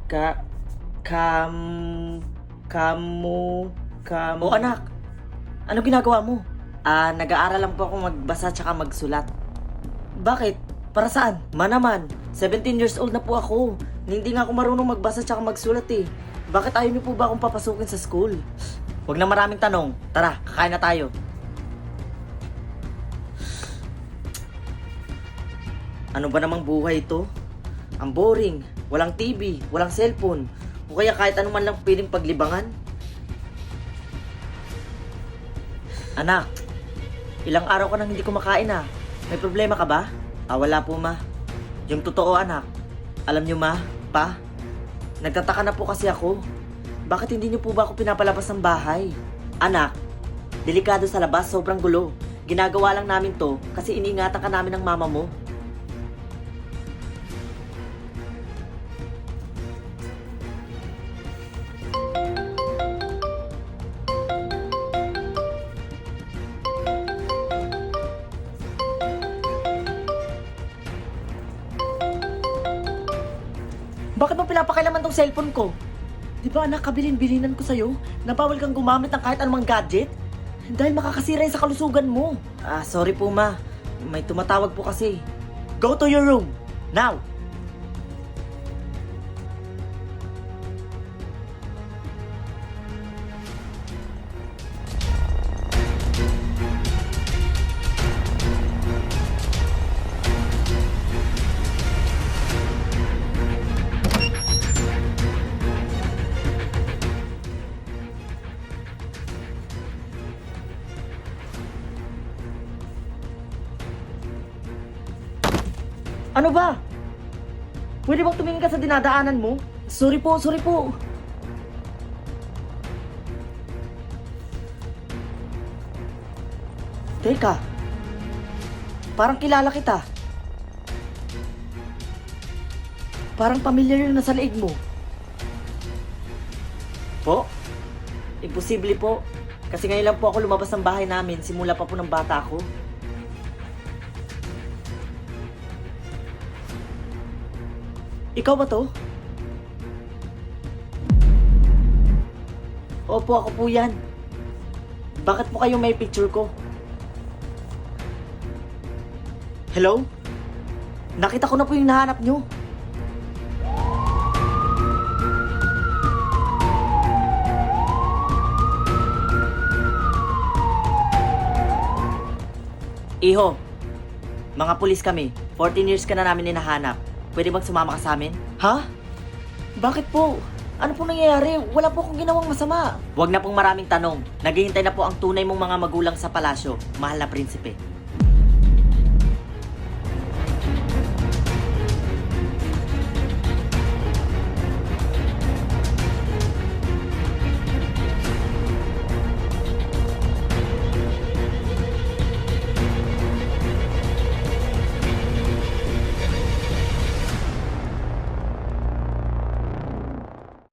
Ka... Kam... O anak, ano ginagawa mo? Nag-aaral lang po ako magbasa tsaka magsulat. Bakit? Para saan? Manaman, 17 years old na po ako. Hindi nga ako marunong magbasa tsaka magsulat eh. Bakit ayaw niyo po ba akong papasukin sa school? Huwag na maraming tanong. Tara, kakain na tayo. Ano ba namang buhay ito? Ang boring. Walang TV, walang cellphone. O kaya kahit ano man lang pwedeng paglibangan. Anak, ilang araw ka nang hindi kumakain ah. May problema ka ba? Wala po ma. Yung totoo anak. Alam niyo ma, pa, Nagtataka na po kasi ako. Bakit hindi niyo po ba ako pinapalabas ng bahay? anak, delikado sa labas, sobrang gulo. Ginagawa lang namin to kasi iniingatan ka namin ng mama mo. Bakit mo pinapakailaman tong cellphone ko? Di ba anak, kabilin-bilinan ko sa'yo na bawal kang gumamit ng kahit anumang gadget? Dahil makakasira yun sa kalusugan mo. Sorry po ma. May tumatawag po kasi. Go to your room, now! Ano ba? Pwede bang tumingin ka sa dinadaanan mo? Sorry po, sorry po. Teka, parang kilala kita. Parang pamilyar yung nasa leeg mo. Po? Imposible po. Kasi ngayon lang po ako lumabas ng bahay namin simula pa po ng bata ako. Ikaw ba to? Opo, ako po yan. Bakit po kayo may picture ko? Hello? Nakita ko na po yung nahanap nyo. Iho, mga pulis kami. 14 years ka na namin hinahanap. Pwede bang sumama ka sa amin? Ha? Bakit po? Ano po nangyayari? Wala po akong ginawang masama. Huwag na pong maraming tanong. Naghihintay na po ang tunay mong mga magulang sa palasyo, mahal na prinsipe.